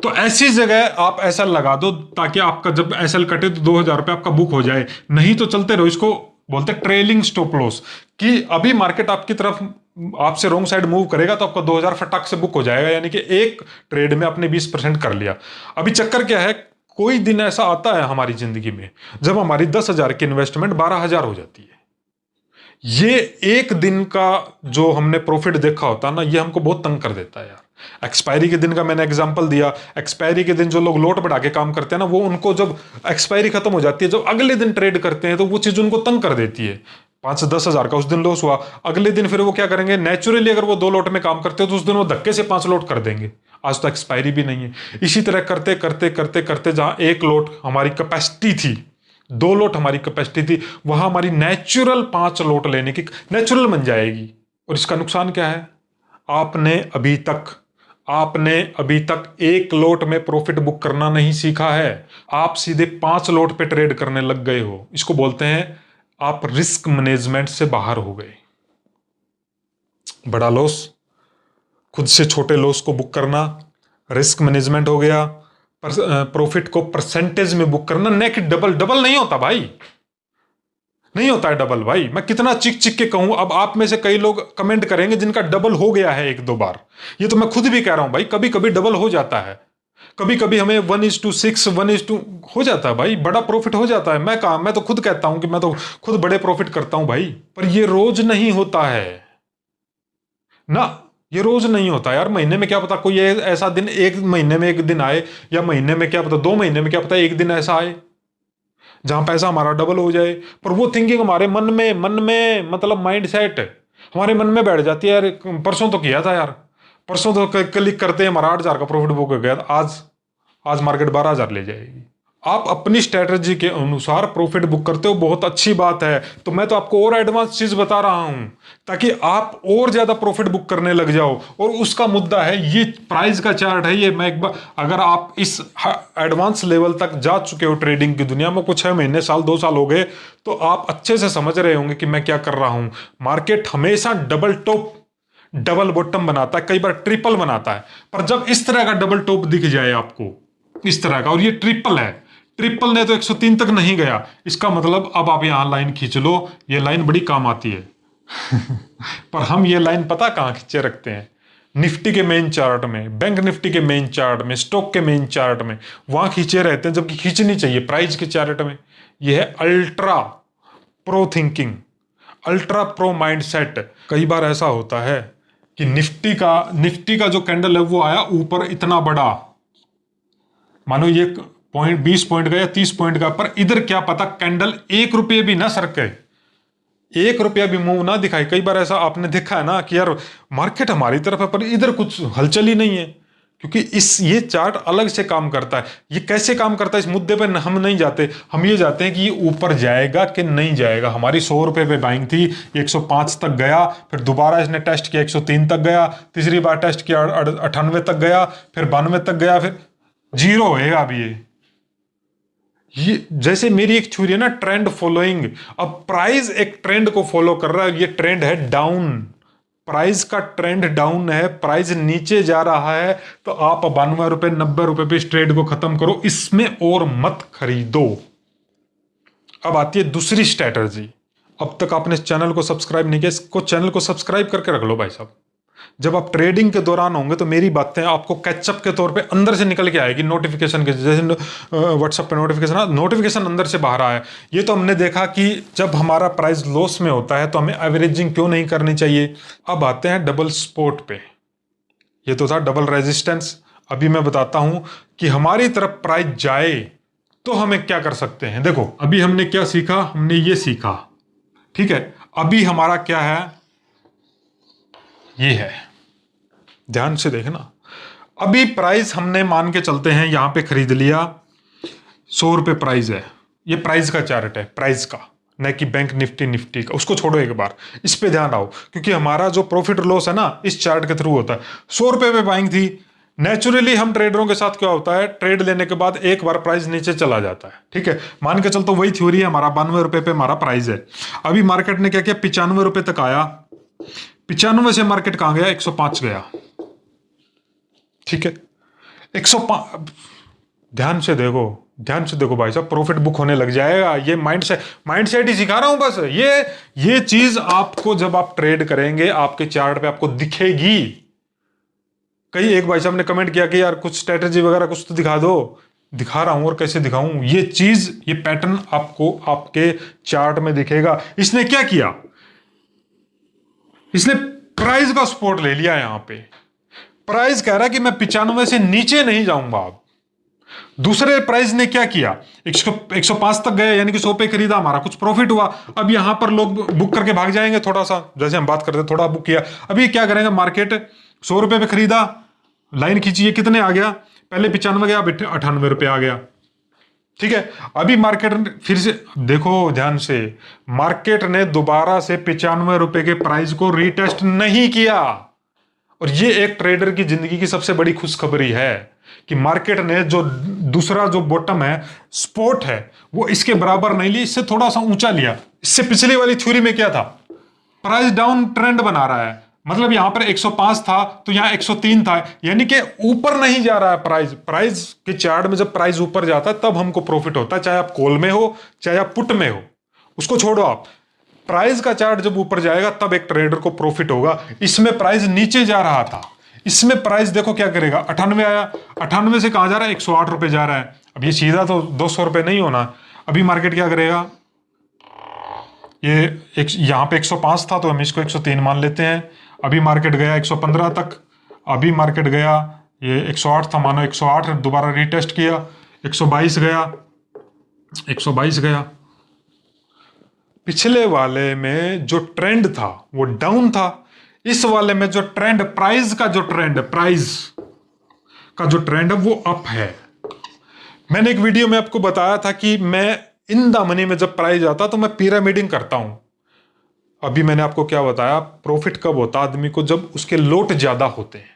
तो ऐसी जगह आप एसएल लगा दो ताकि आपका जब एसएल कटे तो 2,000 रुपए आपका बुक हो जाए। नहीं तो चलते रहो, इसको बोलते हैं ट्रेलिंग स्टॉप लॉस, कि अभी मार्केट आपकी तरफ आपसे रॉन्ग साइड मूव करेगा तो आपका 2,000 फटाक से बुक हो जाएगा, यानी कि एक ट्रेड में आपने 20% कर लिया। अभी चक्कर क्या है, कोई दिन ऐसा आता है हमारी जिंदगी में जब हमारी 10,000 की इन्वेस्टमेंट 12,000 हो जाती है। ये एक दिन का जो हमने प्रॉफिट देखा होता है ना, ये हमको बहुत तंग कर देता है यार। एक्सपायरी के दिन का मैंने एग्जांपल दिया। एक्सपायरी के दिन जो लोग लोट बढ़ा के काम करते हैं ना, वो उनको जब एक्सपायरी खत्म हो जाती है, जब अगले दिन ट्रेड करते हैं तो वो चीज उनको तंग कर देती है। 5-10 हज़ार का उस दिन लॉस हुआ, अगले दिन फिर वो क्या करेंगे, नेचुरली अगर वो 2 लोट में काम करते हो तो उस दिन वो धक्के से 5 लोट कर देंगे। आज तो एक्सपायरी भी नहीं है। इसी तरह करते करते करते करते जहां 1 लोट हमारी कैपेसिटी थी, 2 लोट हमारी कैपेसिटी थी, वहां हमारी नेचुरल 5 लोट लेने की नेचुरल बन जाएगी। और इसका नुकसान क्या है, आपने अभी तक 1 लोट में प्रॉफिट बुक करना नहीं सीखा है। आप सीधे 5 लोट पे ट्रेड करने लग गए हो। इसको बोलते हैं आप रिस्क मैनेजमेंट से बाहर हो गए। बड़ा लॉस, खुद से छोटे लॉस को बुक करना, रिस्क मैनेजमेंट हो गया। प्रॉफिट को परसेंटेज में बुक करना। नेक डबल नहीं होता भाई, नहीं होता है डबल भाई। मैं कितना चिक चिक के कहूं, अब आप में से कई लोग कमेंट करेंगे जिनका डबल हो गया है 1-2 बार। ये तो मैं खुद भी कह रहा हूं भाई, कभी कभी डबल हो जाता है, कभी कभी हमें 1:6 1:2 हो जाता है भाई, बड़ा प्रॉफिट हो जाता है। मैं तो खुद कहता हूं कि मैं तो खुद बड़े प्रॉफिट करता हूं भाई, पर ये रोज नहीं होता है ना, ये रोज नहीं होता यार। महीने में क्या पता कोई ऐसा दिन, 1 महीने में 1 दिन आए, या महीने में क्या पता 2 महीने में क्या पता 1 दिन ऐसा आए जहां पैसा हमारा डबल हो जाए। पर वो थिंकिंग हमारे मन में मतलब माइंड सेट हमारे मन में बैठ जाती है। यार परसों तो किया था यार, परसों तो क्लिक करते हैं हमारा 8,000 का प्रॉफिट बुक हो गया, आज मार्केट 12,000 ले जाएगी। आप अपनी स्ट्रेटजी के अनुसार प्रॉफिट बुक करते हो, बहुत अच्छी बात है। तो मैं तो आपको और एडवांस चीज बता रहा हूं ताकि आप और ज्यादा प्रॉफिट बुक करने लग जाओ। और उसका मुद्दा है ये प्राइस का चार्ट है। ये मैं एक बार, अगर आप इस एडवांस लेवल तक जा चुके हो ट्रेडिंग की दुनिया में, कुछ 6 महीने, साल, 2 साल हो गए, तो आप अच्छे से समझ रहे होंगे कि मैं क्या कर रहा हूं। मार्केट हमेशा डबल टॉप डबल बॉटम बनाता है, कई बार ट्रिपल बनाता है। पर जब इस तरह का डबल टॉप दिख जाए आपको, इस तरह का, और ये ट्रिपल है, ट्रिपल ने तो 103 तक नहीं गया, इसका मतलब अब आप यहां लाइन खींच लो, ये लाइन बड़ी काम आती है। पर हम ये लाइन पता कहाँ खींचे रखते हैं? निफ्टी के मेन चार्ट में, बैंक निफ्टी के मेन चार्ट में, स्टॉक के मेन चार्ट में, वहां खींचे रहते हैं, जबकि खींचनी चाहिए प्राइस के चार्ट में। यह है ultra pro thinking, ultra pro mindset. कई बार ऐसा होता है कि निफ्टी का जो कैंडल है वो आया ऊपर इतना बड़ा, मानो ये पॉइंट 20 पॉइंट का या 30 पॉइंट का, पर इधर क्या पता कैंडल 1 रुपये भी ना सरके, 1 रुपया भी मुंह ना दिखाए। कई बार ऐसा आपने देखा है ना कि यार मार्केट हमारी तरफ है पर इधर कुछ हलचल ही नहीं है, क्योंकि ये चार्ट अलग से काम करता है। ये कैसे काम करता है इस मुद्दे पर हम नहीं जाते, हम ये जाते हैं कि ये ऊपर जाएगा कि नहीं जाएगा। हमारी 100 रुपये पे बाइंग थी, 105 तक गया, फिर दोबारा इसने टेस्ट किया 103 तक गया, तीसरी बार टेस्ट किया 98 तक गया, फिर 92 तक गया, फिर जीरो होएगा अभी ये जैसे मेरी एक थ्योरी है ना, ट्रेंड फॉलोइंग। अब प्राइस एक ट्रेंड को फॉलो कर रहा है, ये ट्रेंड है डाउन, प्राइस का ट्रेंड डाउन है, प्राइस नीचे जा रहा है, तो आप 92 रुपए 90 रुपए पे इस ट्रेड को खत्म करो, इसमें और मत खरीदो। अब आती है दूसरी स्ट्रैटेजी। अब तक आपने इस चैनल को सब्सक्राइब नहीं किया, इसको चैनल को सब्सक्राइब करके रख लो भाई साहब। जब आप ट्रेडिंग के दौरान होंगे तो मेरी बातें आपको कैचअप के तौर पे अंदर से निकल के आएगी, नोटिफिकेशन के जैसे व्हाट्सएप पे नोटिफिकेशन अंदर से बाहर आए। ये तो हमने देखा कि जब हमारा प्राइस लॉस में होता है तो हमें एवरेजिंग क्यों नहीं करनी चाहिए। अब आते हैं डबल स्पॉट पे। ये तो था डबल रेजिस्टेंस। अभी मैं बताता हूं कि हमारी तरफ प्राइस जाए तो हमें क्या कर सकते हैं। देखो अभी हमने क्या सीखा, हमने ये सीखा, ठीक है। अभी हमारा क्या है, ये है, ध्यान से देखना। अभी प्राइस हमने मान के चलते हैं यहां पे खरीद लिया, 100 रुपये प्राइस है, ये प्राइस का चार्ट है, प्राइस का, न कि बैंक निफ्टी का। उसको छोड़ो एक बार, इस पे ध्यान आओ, क्योंकि हमारा जो प्रॉफिट लॉस है ना इस चार्ट के थ्रू होता है। 100 रुपये पे बाइंग थी, नेचुरली हम ट्रेडरों के साथ क्या होता है, ट्रेड लेने के बाद एक बार प्राइस नीचे चला जाता है, ठीक है। मान के चलते वही थ्योरी है, हमारा 92 रुपये पे हमारा प्राइस है। अभी मार्केट ने क्या किया, 95 रुपये तक आया, 95 से मार्केट कहां गया, 105 गया, ठीक है। 105, ध्यान से देखो भाई साहब, प्रॉफिट बुक होने लग जाएगा। ये माइंडसेट ही सिखा रहा हूं बस। ये चीज आपको जब आप ट्रेड करेंगे आपके चार्ट पे आपको दिखेगी। कई एक भाई साहब ने कमेंट किया कि यार कुछ स्ट्रेटेजी वगैरह कुछ तो दिखा दो। दिखा रहा हूं, और कैसे दिखाऊं। ये चीज, ये पैटर्न आपको आपके चार्ट में दिखेगा। इसने क्या किया, इसने प्राइस का सपोर्ट ले लिया। यहां पे प्राइस कह रहा है कि मैं 95 से नीचे नहीं जाऊंगा। अब दूसरे प्राइस ने क्या किया, 105 तक गए, यानी कि 100 पे खरीदा, हमारा कुछ प्रॉफिट हुआ। अब यहां पर लोग बुक करके भाग जाएंगे, थोड़ा सा जैसे हम बात करते थोड़ा बुक किया। अभी क्या करेंगे, मार्केट 100 रुपये पे खरीदा, लाइन खींची, कितने आ गया, पहले 95 गया, 98 रुपये आ गया, ठीक है। अभी मार्केट फिर से देखो ध्यान से, मार्केट ने दोबारा से 95 रुपये के प्राइस को रीटेस्ट नहीं किया। और ये एक ट्रेडर की जिंदगी की सबसे बड़ी खुशखबरी है कि मार्केट ने जो दूसरा जो बॉटम है, स्पॉट है, वो इसके बराबर नहीं ली, इससे थोड़ा सा ऊंचा लिया। इससे पिछली वाली थ्योरी में क्या था, प्राइस डाउन ट्रेंड बना रहा है, मतलब यहां पर 105 था तो यहां 103 था, यानी कि ऊपर नहीं जा रहा है प्राइस के चार्ट में। जब प्राइस ऊपर जाता है तब हमको प्रॉफिट होता है, चाहे आप कॉल में हो चाहे आप पुट में हो, उसको छोड़ो आप। प्राइस का चार्ट जब ऊपर जाएगा तब एक ट्रेडर को प्रॉफिट होगा। इसमें प्राइस नीचे जा रहा था, इसमें प्राइस देखो क्या करेगा, 98 आया, 98 से कहां जा रहा है, 108 रुपये जा रहा है। अब ये सीधा तो 200 रुपये नहीं होना। अभी मार्केट क्या करेगा, ये यहां पे 105 था तो हम इसको 103 मान लेते हैं। अभी मार्केट गया 115 तक, अभी मार्केट गया, ये 108 था, मानो 108, दोबारा रीटेस्ट किया, 122 गया, 122 गया। पिछले वाले में जो ट्रेंड था वो डाउन था, इस वाले में जो ट्रेंड, प्राइस का जो ट्रेंड है वो अप है। मैंने एक वीडियो में आपको बताया था कि मैं इन द मनी में जब प्राइस आता तो मैं पिरामिडिंग करता हूं। अभी मैंने आपको क्या बताया, प्रॉफिट कब होता आदमी को, जब उसके लोट ज्यादा होते हैं,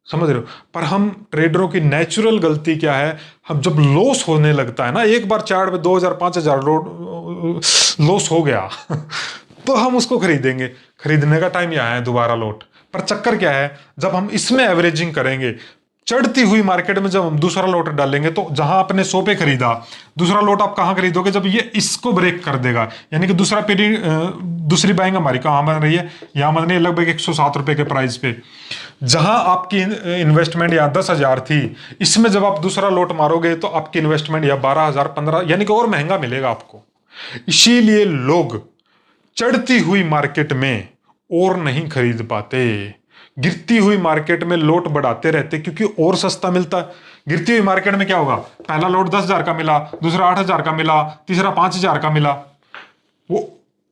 समझ रहे हो। पर हम ट्रेडरों की नेचुरल गलती क्या है, हम जब लॉस होने लगता है ना, एक बार चार्ट में 2000 5000 लॉस हो गया तो हम उसको खरीदेंगे, खरीदने का टाइम यहाँ है दोबारा लोट। पर चक्कर क्या है, जब हम इसमें एवरेजिंग करेंगे, चढ़ती हुई मार्केट में जब हम दूसरा लॉट डालेंगे तो जहां आपने 100 पे खरीदा, दूसरा लॉट आप कहां खरीदोगे जब ये इसको ब्रेक कर देगा, यानी कि दूसरा पीरियड, दूसरी बाइंग हमारी कहां बन रही है, यहां बन रही है लगभग 107 रुपए के प्राइस पे। जहां आपकी इन्वेस्टमेंट यहाँ 10,000 थी, इसमें जब आप दूसरा लॉट मारोगे तो आपकी इन्वेस्टमेंट या 12,000 15, यानी कि और महंगा मिलेगा आपको। इसीलिए लोग चढ़ती हुई मार्केट में और नहीं खरीद पाते, गिरती हुई मार्केट में लोट बढ़ाते रहते क्योंकि और सस्ता मिलता है। गिरती हुई मार्केट में क्या होगा, पहला लोट 10,000 का मिला, दूसरा 8,000 का मिला, तीसरा 5,000 का मिला। वो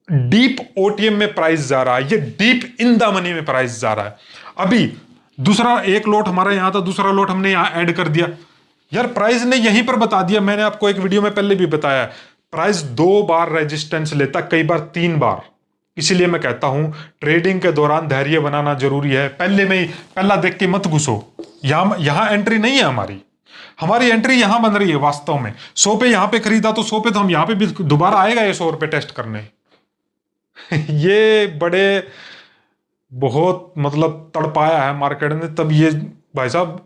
डीप ओटीएम में प्राइस जा रहा है, ये डीप इन द मनी में प्राइस जा रहा है। अभी दूसरा एक लोट हमारा यहां था, दूसरा लोट हमने यहां ऐड कर दिया, यार प्राइस ने यहीं पर बता दिया। मैंने आपको एक वीडियो में पहले भी बताया, प्राइस 2 बार रेजिस्टेंस लेता, कई बार 3 बार। इसीलिए मैं कहता हूं ट्रेडिंग के दौरान धैर्य बनाना जरूरी है। पहले में ही पहला देख के मत घुसो, यहां एंट्री नहीं है हमारी, हमारी एंट्री यहां बन रही है वास्तव में। 100 पे यहां पे खरीदा तो 100 पे तो हम यहां पे भी दोबारा आएगा ये 100 रुपए टेस्ट करने। ये बड़े बहुत मतलब तड़पाया है मार्केट ने, तब ये भाई साहब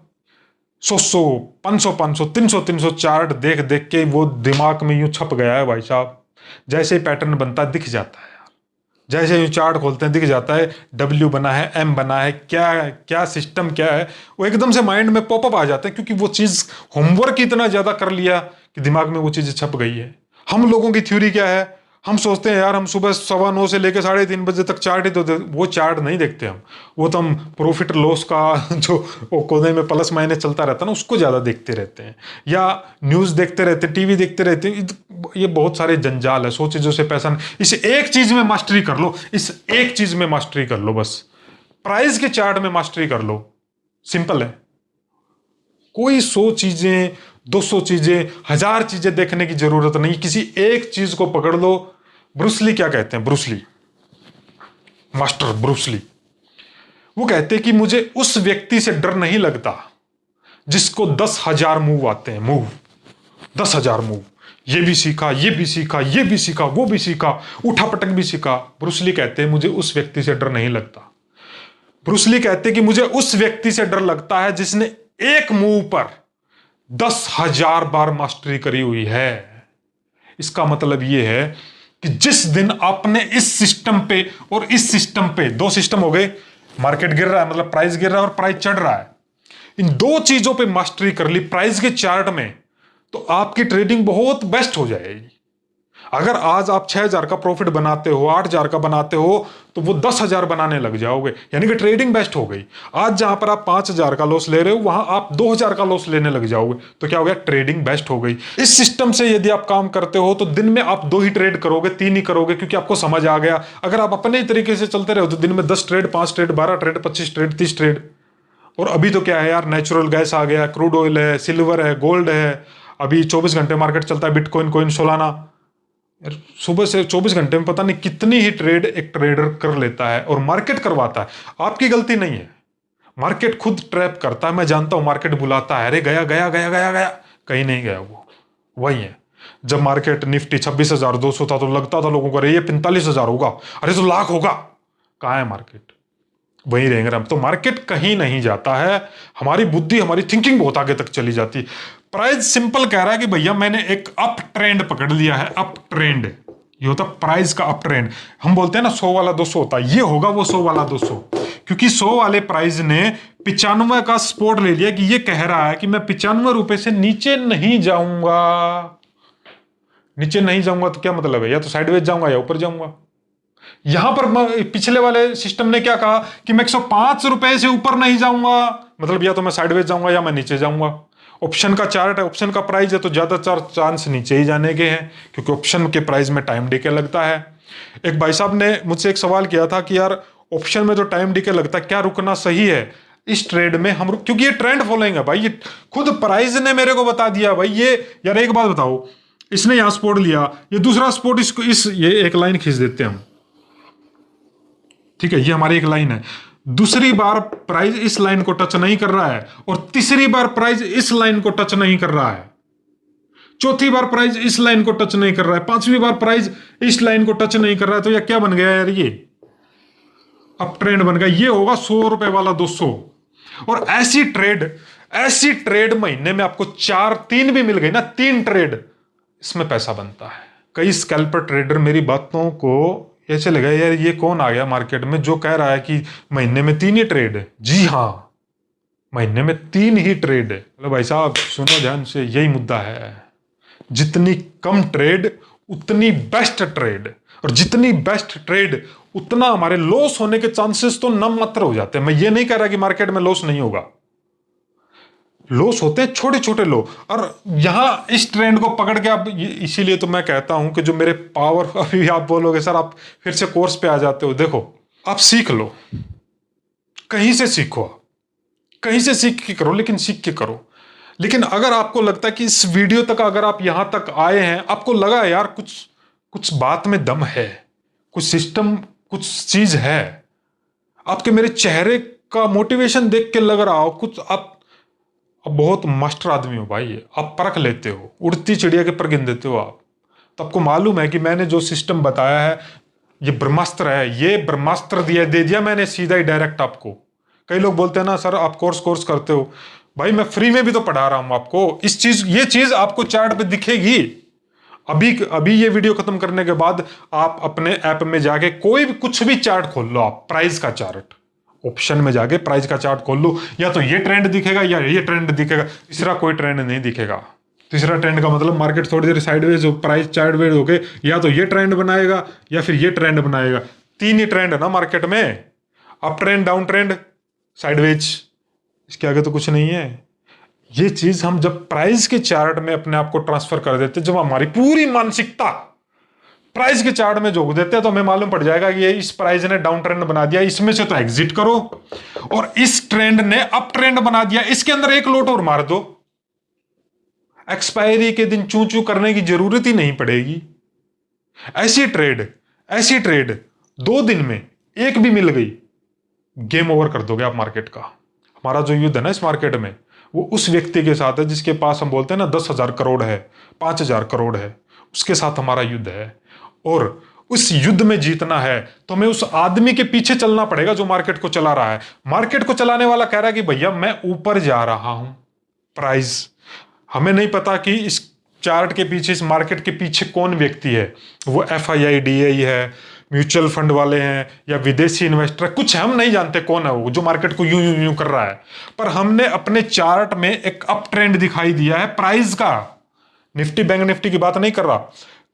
100 500 500 300 300 चार्ट देख देख के वो दिमाग में यूं छप गया है भाई साहब। जैसे ही पैटर्न बनता दिख जाता है, जैसे यूं चार्ट खोलते हैं दिख जाता है, डब्ल्यू बना है, एम बना है, क्या क्या सिस्टम क्या है, वो एकदम से माइंड में पॉपअप आ जाता है क्योंकि वो चीज होमवर्क इतना ज्यादा कर लिया कि दिमाग में वो चीज छप गई है। हम लोगों की थ्योरी क्या है, हम सोचते हैं यार हम सुबह 9:15 से लेकर 3:30 बजे तक चार्ट ही तो वो चार्ट नहीं देखते हम, वो तो हम प्रॉफिट लॉस का जो वो कोने में प्लस माइनस चलता रहता है ना उसको ज्यादा देखते रहते हैं, या न्यूज देखते रहते हैं, टीवी देखते रहते हैं। ये बहुत सारे जंजाल है, 100 चीजों से पैसा। इस एक चीज में मास्टरी कर लो, इस एक चीज में मास्टरी कर लो, बस प्राइस के चार्ट में मास्टरी कर लो, सिंपल है। कोई 100 चीजें 200 चीजें 1000 चीजें देखने की जरूरत नहीं, किसी एक चीज को पकड़ लो। ब्रूसली क्या कहते हैं, ब्रूसली मास्टर ब्रूसली, वो कहते हैं कि मुझे उस व्यक्ति से डर नहीं लगता जिसको 10,000 मूव आते हैं, मूव 10,000 मूव, ये भी सीखा, ये भी सीखा, ये भी सीखा, वो भी सीखा, उठा पटक भी सीखा। ब्रूसली कहते हैं मुझे उस व्यक्ति से डर नहीं लगता। ब्रूसली कहते हैं कि मुझे उस व्यक्ति से डर लगता है जिसने एक मूव पर 10,000 बार मास्टरी करी हुई है। इसका मतलब यह है कि जिस दिन आपने इस सिस्टम पे और इस सिस्टम पे, 2 सिस्टम हो गए, मार्केट गिर रहा है मतलब प्राइस गिर रहा है और प्राइस चढ़ रहा है, इन 2 चीजों पे मास्टरी कर ली प्राइस के चार्ट में, तो आपकी ट्रेडिंग बहुत बेस्ट हो जाएगी। अगर आज आप 6,000 का प्रॉफिट बनाते हो, 8,000 का बनाते हो, तो वो 10,000 बनाने लग जाओगे, यानी कि ट्रेडिंग बेस्ट हो गई। आज जहां पर आप 5,000 का लॉस ले रहे हो वहां आप 2,000 का लॉस लेने लग जाओगे, तो क्या हो गया, ट्रेडिंग बेस्ट हो गई। इस सिस्टम से यदि आप काम करते हो तो दिन में आप 2 ही ट्रेड करोगे, 3 ही करोगे, क्योंकि आपको समझ आ गया। अगर आप अपने ही तरीके से चलते रहो तो दिन में 10 trade, 5 trade, 12 trade, 25 trade, 30 trade. और अभी तो क्या है यार, नेचुरल गैस आ गया, क्रूड ऑयल है, सिल्वर है, गोल्ड है, अभी 24 घंटे मार्केट चलता है, बिटकॉइन कॉइन सोलाना। सुबह से 24 घंटे में पता नहीं कितनी ही ट्रेड एक ट्रेडर कर लेता है और मार्केट करवाता है। आपकी गलती नहीं है, मार्केट खुद ट्रैप करता है। मैं जानता हूं मार्केट बुलाता है, अरे गया गया गया गया गया, कहीं नहीं गया, वो वही है। जब मार्केट निफ्टी 26,200 था तो लगता था लोगों को अरे ये 45,000 होगा, अरे तो लाख होगा। कहाँ है मार्केट, वहीं रहेंगे हम। तो मार्केट कहीं नहीं जाता है, हमारी बुद्धि, हमारी थिंकिंग बहुत आगे तक चली जाती है। प्राइस सिंपल कह रहा है कि भैया मैंने एक अप ट्रेंड पकड़ लिया है, अप ट्रेंड, ये होता प्राइस का अप ट्रेंड। हम बोलते हैं ना 100 वाला 200 होता है, ये होगा वो 100 वाला 200, क्योंकि 100 वाले प्राइस ने 95 का सपोर्ट ले लिया कि ये कह रहा है कि मैं 95 रुपए से नीचे नहीं जाऊंगा। नीचे नहीं जाऊंगा तो क्या मतलब है, या तो साइडवेज जाऊंगा या ऊपर जाऊंगा। यहां पर पिछले वाले सिस्टम ने क्या कहा कि मैं 105 रुपए से ऊपर नहीं जाऊंगा, मतलब या तो मैं साइडवेज जाऊंगा या मैं नीचे जाऊंगा। ऑप्शन का चार्ट है, ऑप्शन का प्राइस है, तो ज्यादातर चांस नीचे ही जाने के हैं, क्योंकि ऑप्शन के प्राइस में टाइम डीके लगता है। एक भाई साहब ने मुझसे एक सवाल किया था कि यार ऑप्शन में जो टाइम डीके लगता है, क्या रुकना सही है इस ट्रेड में हम, क्योंकि ये ट्रेंड फॉलोइंग है भाई, ये खुद प्राइस ने मेरे को बता दिया भाई। ये यार एक बात बताओ, इसने यहां स्पोर्ट लिया, ये दूसरा स्पोर्ट, इसको ये एक लाइन खींच देते हैं हम, ठीक है, ये हमारी एक लाइन है। दूसरी बार प्राइस इस लाइन को टच नहीं कर रहा है, और तीसरी बार प्राइस इस लाइन को टच नहीं कर रहा है, चौथी बार प्राइस इस लाइन को टच नहीं कर रहा है, 5वीं बार प्राइस इस लाइन को टच नहीं कर रहा है, तो यह क्या बन गया यार, ये अप ट्रेंड बन गया। ये होगा 100 रुपए वाला 200। और ऐसी ट्रेड महीने में आपको 3 भी मिल गई ना, 3 ट्रेड, इसमें पैसा बनता है। कई स्कैल्पर ट्रेडर मेरी बातों को ऐसे लगा, यार ये कौन आ गया मार्केट में जो कह रहा है कि महीने में 3 ही ट्रेड है। जी हाँ, महीने में 3 ही ट्रेड है। मतलब भाई साहब सुनो ध्यान से, यही मुद्दा है। जितनी कम ट्रेड उतनी बेस्ट ट्रेड, और जितनी बेस्ट ट्रेड उतना हमारे लॉस होने के चांसेस तो नम मात्र हो जाते हैं। मैं ये नहीं कह रहा कि मार्केट में लॉस नहीं होगा, लॉस होते हैं छोटे छोटे लो। और यहां इस ट्रेंड को पकड़ के आप, इसीलिए तो मैं कहता हूं कि जो मेरे पावर, अभी आप बोलोगे सर आप फिर से कोर्स पे आ जाते हो, देखो आप सीख लो, कहीं से सीखो, कहीं से सीख के करो, लेकिन सीख के करो। लेकिन अगर आपको लगता है कि इस वीडियो तक अगर आप यहां तक आए हैं, आपको लगा यार कुछ कुछ बात में दम है, कुछ सिस्टम, कुछ चीज है, आपके मेरे चेहरे का मोटिवेशन देख के लग रहा हो कुछ, आप बहुत मास्टर आदमी हो भाई, आप परख लेते हो, उड़ती चिड़िया के पर गिन देते हो आप। तो आपको मालूम है कि मैंने जो सिस्टम बताया है ये ब्रह्मास्त्र है, ये ब्रह्मास्त्र दे दिया मैंने सीधा ही डायरेक्ट आपको। कई लोग बोलते हैं ना सर आप कोर्स करते हो, भाई मैं फ्री में भी तो पढ़ा रहा हूं आपको। ये चीज आपको चार्ट पे दिखेगी। अभी ये वीडियो खत्म करने के बाद आप अपने ऐप में जाके कोई भी कुछ भी चार्ट खोल लो, आप प्राइस का चार्ट, ऑप्शन में जाके प्राइस का चार्ट खोल लो, या तो ये ट्रेंड दिखेगा या ये ट्रेंड दिखेगा, तीसरा कोई ट्रेंड नहीं दिखेगा। तीसरा ट्रेंड का मतलब मार्केट थोड़ी देर साइडवेज, प्राइस चार्ट वेज होके या तो ये ट्रेंड बनाएगा या फिर ये ट्रेंड बनाएगा। 3 ही ट्रेंड है ना मार्केट में, up trend, down trend, sideways, इसके आगे तो कुछ नहीं है। ये चीज हम जब प्राइस के चार्ट में अपने आप को ट्रांसफर कर देते, जब हमारी पूरी मानसिकता प्राइस के चार्ट में जोड़ देते हैं, तो हमें मालूम पड़ जाएगा कि ये इस प्राइस ने डाउन ट्रेंड बना दिया, इसमें से तो एग्जिट करो, और इस ट्रेंड ने अप ट्रेंड बना दिया, इसके अंदर एक लोट और मार दो, एक्सपायरी के दिन चू चू करने की जरूरत ही नहीं पड़ेगी। ऐसी ट्रेड 2 दिन में एक भी मिल गई, गेम ओवर कर दोगे आप मार्केट का। हमारा जो युद्ध है ना इस मार्केट में, वो उस व्यक्ति के साथ है जिसके पास हम बोलते हैं ना 10,000 करोड़ है, 5,000 करोड़ है, उसके साथ हमारा युद्ध है। और उस युद्ध में जीतना है तो हमें उस आदमी के पीछे चलना पड़ेगा जो मार्केट को चला रहा है। मार्केट को चलाने वाला कह रहा है कि भैया मैं ऊपर जा रहा हूं, प्राइस, हमें नहीं पता कि इस चार्ट के पीछे, इस मार्केट के पीछे कौन व्यक्ति है, वो FII है, म्यूचुअल फंड वाले हैं, या विदेशी इन्वेस्टर, कुछ हम नहीं जानते कौन है वो जो मार्केट को यूं यूं यूं कर रहा है। पर हमने अपने चार्ट में एक अप ट्रेंड दिखाई दिया है प्राइस का। निफ्टी बैंक निफ्टी की बात नहीं कर रहा,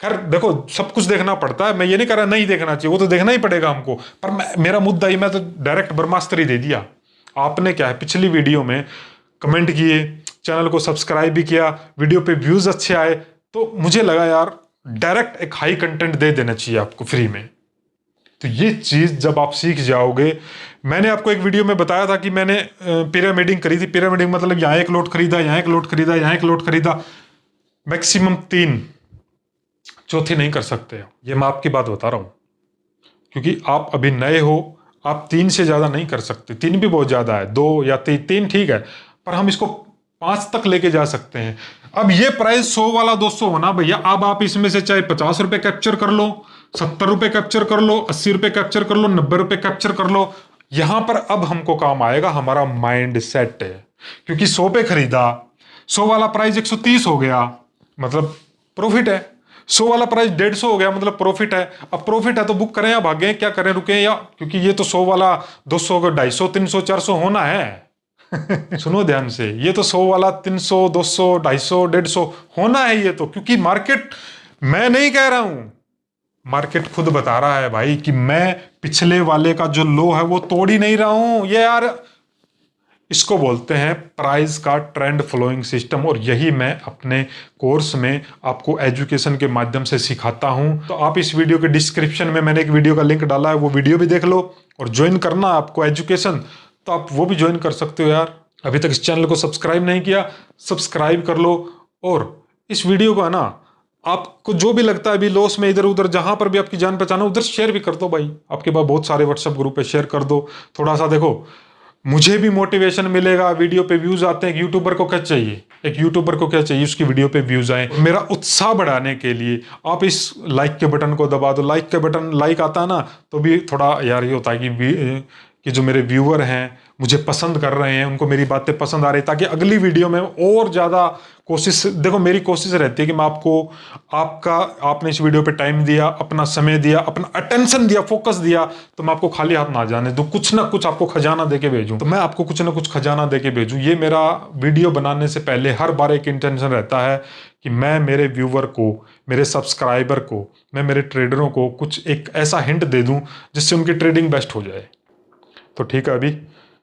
खैर देखो सब कुछ देखना पड़ता है, मैं ये नहीं कर रहा नहीं देखना चाहिए, वो तो देखना ही पड़ेगा हमको। पर मेरा मुद्दा ही, मैं तो डायरेक्ट ब्रह्मास्त्र ही दे दिया। आपने क्या है, पिछली वीडियो में कमेंट किए, चैनल को सब्सक्राइब भी किया, वीडियो पे व्यूज अच्छे आए, तो मुझे लगा यार डायरेक्ट एक हाई कंटेंट दे देना चाहिए आपको फ्री में। तो ये चीज जब आप सीख जाओगे, मैंने आपको एक वीडियो में बताया था कि मैंने पिरामिडिंग करी थी। पिरामिडिंग मतलब यहाँ एक लोट खरीदा, यहाँ एक लोट खरीदा, यहाँ एक लोट खरीदा, मैक्सिमम 3, चौथी नहीं कर सकते। ये मैं आपकी बात बता रहा हूं, क्योंकि आप अभी नए हो, आप 3 से ज्यादा नहीं कर सकते। 3 भी बहुत ज्यादा है, 2 या 3 ठीक है, पर हम इसको 5 तक लेके जा सकते हैं। अब ये प्राइस 100 वाला 200 होना भैया, अब आप इसमें से चाहे 50 रुपए कैप्चर कर लो, 70 रुपए कैप्चर कर लो, 80 रुपए कैप्चर कर लो, 90 रुपए कैप्चर कर लो, यहां पर अब हमको काम आएगा हमारा माइंड सेट है। क्योंकि 100 पे खरीदा, 100 वाला प्राइस 130 हो गया, मतलब प्रॉफिट है। 100 वाला प्राइस 150 हो गया, मतलब प्रॉफिट है। अब प्रॉफिट है तो बुक करें या भागें, क्या करें, रुकें या, क्योंकि ये तो 100 वाला 200 का 250 300 400 होना है। सुनो ध्यान से, ये तो 100 वाला 300 200 250 150 होना है ये तो, क्योंकि मार्केट, मैं नहीं कह रहा हूं, मार्केट खुद बता रहा है भाई कि मैं पिछले वाले का जो लो है वो तोड़ ही नहीं रहा हूं। ये यार, इसको बोलते हैं प्राइस का ट्रेंड फ्लोइंग सिस्टम, और यही मैं अपने कोर्स में आपको एजुकेशन के माध्यम से सिखाता हूं। तो आप इस वीडियो के डिस्क्रिप्शन में मैंने एक वीडियो का लिंक डाला है, वो वीडियो भी देख लो, और ज्वाइन करना आपको एजुकेशन तो आप वो भी ज्वाइन कर सकते हो यार। अभी तक इस चैनल को सब्सक्राइब नहीं किया, सब्सक्राइब कर लो, और इस वीडियो को है ना, आपको जो भी लगता है अभी लॉस में, इधर उधर जहां पर भी आपकी जान पहचान हो उधर शेयर भी कर दो भाई। आपके पास बहुत सारे व्हाट्सएप ग्रुप पे, शेयर कर दो। थोड़ा सा देखो, मुझे भी मोटिवेशन मिलेगा, वीडियो पे व्यूज आते हैं। एक यूट्यूबर को क्या चाहिए, एक यूट्यूबर को क्या चाहिए, उसकी वीडियो पे व्यूज आए। मेरा उत्साह बढ़ाने के लिए आप इस लाइक के बटन को दबा दो। लाइक के बटन, लाइक आता है ना तो भी थोड़ा यार ये होता है कि जो मेरे व्यूअर हैं मुझे पसंद कर रहे हैं, उनको मेरी बातें पसंद आ रही, ताकि अगली वीडियो में और ज़्यादा कोशिश, देखो मेरी कोशिश रहती है कि मैं आपने इस वीडियो पे टाइम दिया, अपना समय दिया, अपना अटेंशन दिया, फोकस दिया, तो मैं आपको खाली हाथ ना जाने दूं, कुछ ना कुछ आपको खजाना दे के भेजूं। तो मैं आपको कुछ ना कुछ खजाना दे के भेजूं, ये मेरा वीडियो बनाने से पहले हर बार एक इंटेंशन रहता है कि मैं मेरे व्यूवर को, मेरे सब्सक्राइबर को, मैं मेरे ट्रेडरों को कुछ एक ऐसा हिंट दे दूं जिससे उनकी ट्रेडिंग बेस्ट हो जाए। तो ठीक है, अभी